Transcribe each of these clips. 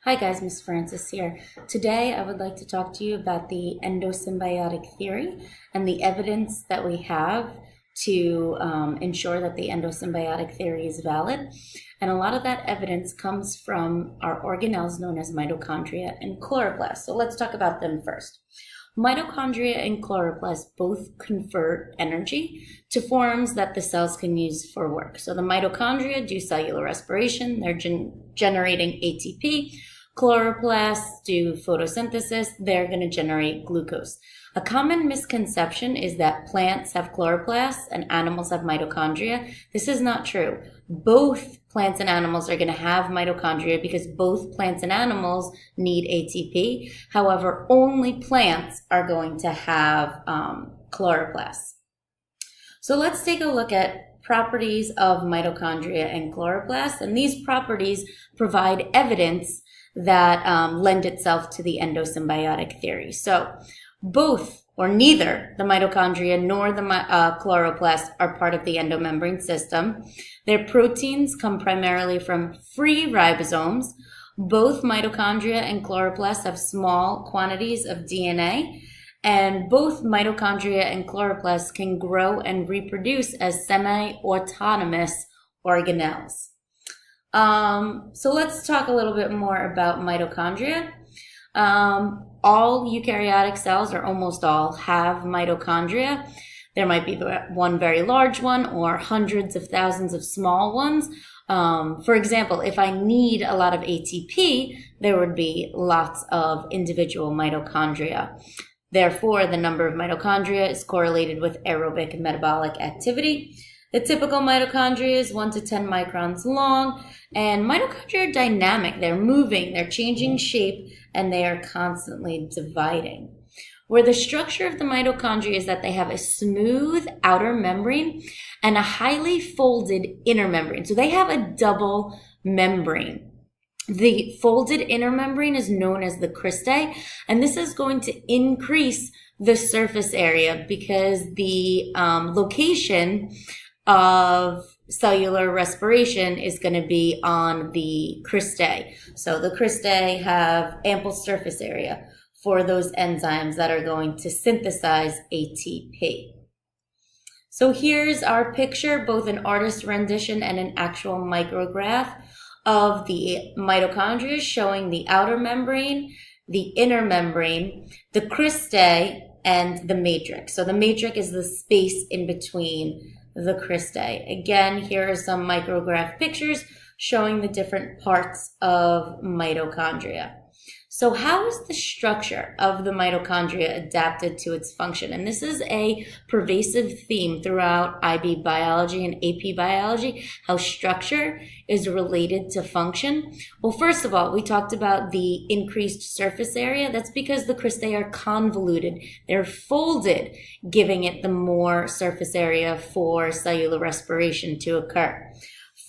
Hi guys, Miss Francis here. Today I would like to talk to you about the endosymbiotic theory and the evidence that we have to ensure that the endosymbiotic theory is valid. And a lot of that evidence comes from our organelles known as mitochondria and chloroplasts. So let's talk about them first. Mitochondria and chloroplasts both convert energy to forms that the cells can use for work. So the mitochondria do cellular respiration, they're generating ATP. Chloroplasts do photosynthesis, they're going to generate glucose. A common misconception is that plants have chloroplasts and animals have mitochondria. This is not true. Both plants and animals are going to have mitochondria because both plants and animals need ATP. However, only plants are going to have chloroplasts. So let's take a look at properties of mitochondria and chloroplasts, and these properties provide evidence that lend itself to the endosymbiotic theory. So both or neither the mitochondria nor the chloroplasts are part of the endomembrane system. Their proteins come primarily from free ribosomes. Both mitochondria and chloroplasts have small quantities of DNA, and both mitochondria and chloroplasts can grow and reproduce as semi-autonomous organelles. So let's talk a little bit more about mitochondria. All eukaryotic cells, or almost all, have mitochondria. There might be one very large one or hundreds of thousands of small ones. For example, if I need a lot of ATP, there would be lots of individual mitochondria. Therefore, the number of mitochondria is correlated with aerobic and metabolic activity. The typical mitochondria is 1 to 10 microns long, and mitochondria are dynamic. They're moving, they're changing shape, and they are constantly dividing. Where the structure of the mitochondria is that they have a smooth outer membrane and a highly folded inner membrane. So they have a double membrane. The folded inner membrane is known as the cristae, and this is going to increase the surface area because the location of cellular respiration is going to be on the cristae. So the cristae have ample surface area for those enzymes that are going to synthesize ATP. So here's our picture, both an artist rendition and an actual micrograph of the mitochondria showing the outer membrane, the inner membrane, the cristae, and the matrix. So the matrix is the space in between the cristae. Again, here are some micrograph pictures showing the different parts of mitochondria. So how is the structure of the mitochondria adapted to its function? And this is a pervasive theme throughout IB biology and AP biology, how structure is related to function. Well, first of all, we talked about the increased surface area. That's because the cristae are convoluted. They're folded, giving it the more surface area for cellular respiration to occur.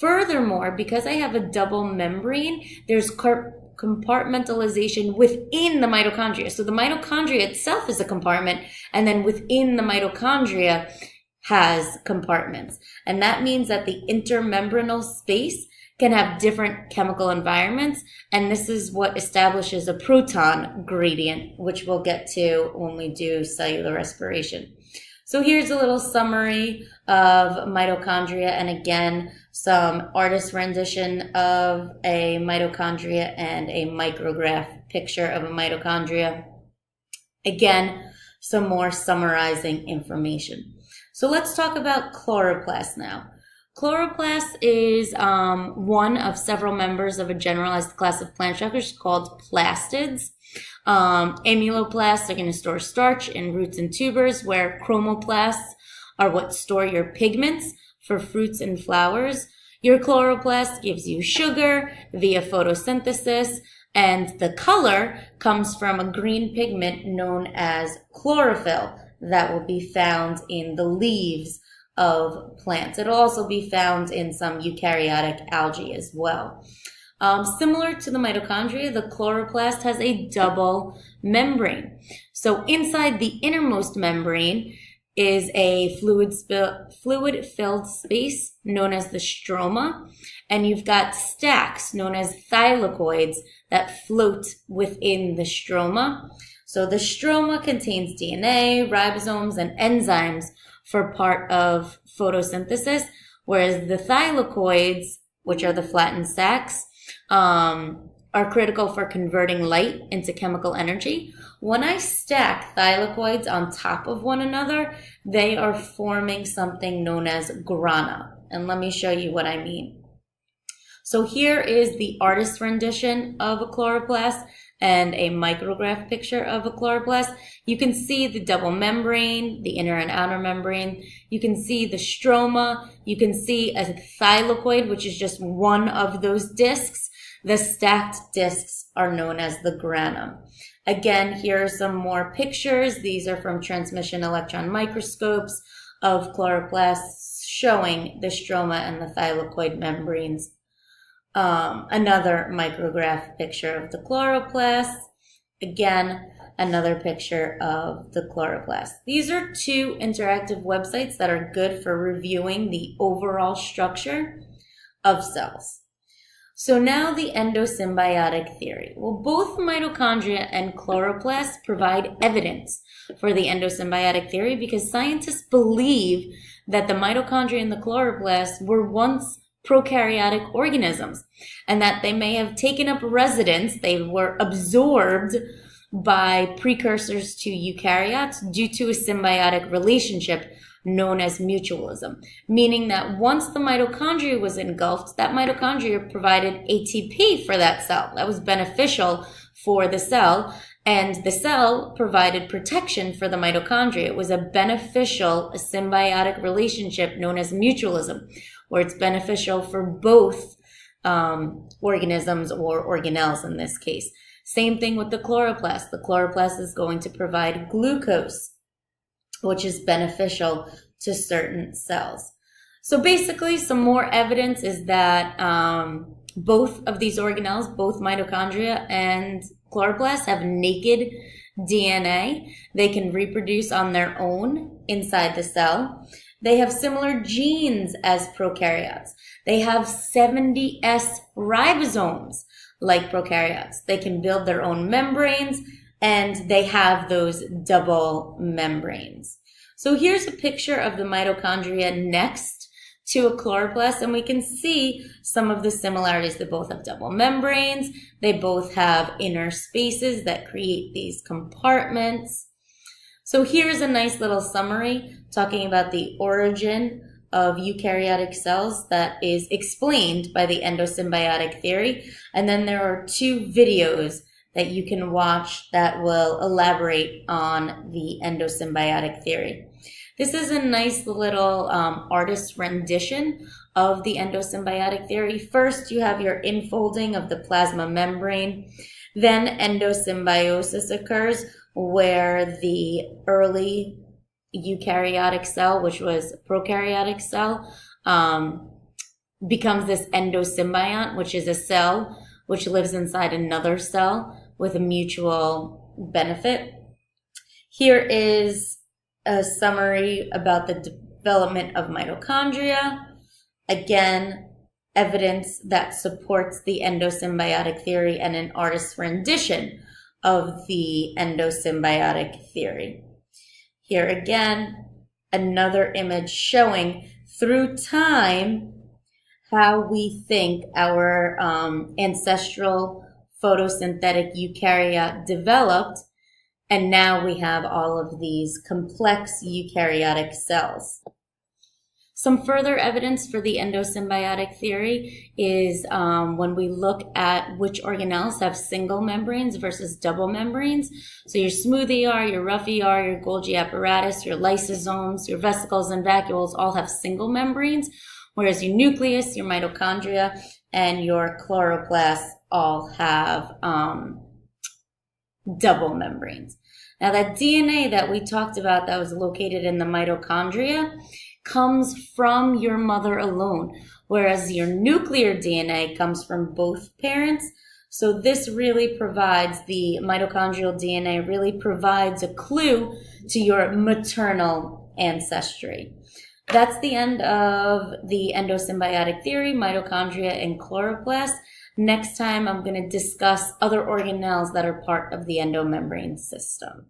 Furthermore, because I have a double membrane, there's compartmentalization within the mitochondria. So the mitochondria itself is a compartment, and then within the mitochondria has compartments. And that means that the intermembranal space can have different chemical environments, and this is what establishes a proton gradient, which we'll get to when we do cellular respiration. So here's a little summary of mitochondria, and again, some artist rendition of a mitochondria and a micrograph picture of a mitochondria. Again, some more summarizing information. So let's talk about chloroplasts now. Chloroplast is one of several members of a generalized class of plant structures called plastids. Amyloplasts are going to store starch in roots and tubers, where chromoplasts are what store your pigments for fruits and flowers. Your chloroplast gives you sugar via photosynthesis, and the color comes from a green pigment known as chlorophyll that will be found in the leaves of plants. It'll also be found in some eukaryotic algae as well. Similar to the mitochondria, the chloroplast has a double membrane. So inside the innermost membrane is a fluid-filled space known as the stroma, and you've got stacks known as thylakoids that float within the stroma. So the stroma contains DNA, ribosomes, and enzymes for part of photosynthesis, whereas the thylakoids, which are the flattened sacs, are critical for converting light into chemical energy. When I stack thylakoids on top of one another, they are forming something known as grana. And let me show you what I mean. So here is the artist's rendition of a chloroplast and a micrograph picture of a chloroplast. You can see the double membrane, the inner and outer membrane. You can see the stroma. You can see a thylakoid, which is just one of those discs. The stacked discs are known as the grana. Again, here are some more pictures. These are from transmission electron microscopes of chloroplasts showing the stroma and the thylakoid membranes. Another micrograph picture of the chloroplast. Again, another picture of the chloroplast. These are two interactive websites that are good for reviewing the overall structure of cells. So now the endosymbiotic theory. Well, both mitochondria and chloroplasts provide evidence for the endosymbiotic theory because scientists believe that the mitochondria and the chloroplasts were once prokaryotic organisms and that they may have taken up residence, they were absorbed by precursors to eukaryotes due to a symbiotic relationship known as mutualism, meaning that once the mitochondria was engulfed, that mitochondria provided ATP for that cell. That was beneficial for the cell, and the cell provided protection for the mitochondria. It was a beneficial, a symbiotic relationship known as mutualism, where it's beneficial for both organisms or organelles in this case. Same thing with the chloroplast. The chloroplast is going to provide glucose, which is beneficial to certain cells. So basically, some more evidence is that both of these organelles, both mitochondria and chloroplasts, have naked DNA. They can reproduce on their own inside the cell. They have similar genes as prokaryotes. They have 70S ribosomes like prokaryotes. They can build their own membranes, and they have those double membranes. So here's a picture of the mitochondria next to a chloroplast, and we can see some of the similarities. They both have double membranes. They both have inner spaces that create these compartments. So here's a nice little summary talking about the origin of eukaryotic cells that is explained by the endosymbiotic theory. And then there are two videos that you can watch that will elaborate on the endosymbiotic theory. This is a nice little artist's rendition of the endosymbiotic theory. First, you have your infolding of the plasma membrane. Then endosymbiosis occurs, where the early eukaryotic cell, which was a prokaryotic cell, becomes this endosymbiont, which is a cell which lives inside another cell with a mutual benefit. Here is a summary about the development of mitochondria. Again, evidence that supports the endosymbiotic theory and an artist's rendition of the endosymbiotic theory. Here again, another image showing through time how we think our ancestral photosynthetic eukaryote developed, and now we have all of these complex eukaryotic cells. Some further evidence for the endosymbiotic theory is when we look at which organelles have single membranes versus double membranes. So your smooth ER, your rough ER, your Golgi apparatus, your lysosomes, your vesicles and vacuoles all have single membranes, whereas your nucleus, your mitochondria, and your chloroplasts all have double membranes. Now that DNA that we talked about that was located in the mitochondria comes from your mother alone, whereas your nuclear DNA comes from both parents. So this really provides, the mitochondrial DNA really provides a clue to your maternal ancestry. That's the end of the endosymbiotic theory, mitochondria and chloroplasts. Next time, I'm going to discuss other organelles that are part of the endomembrane system.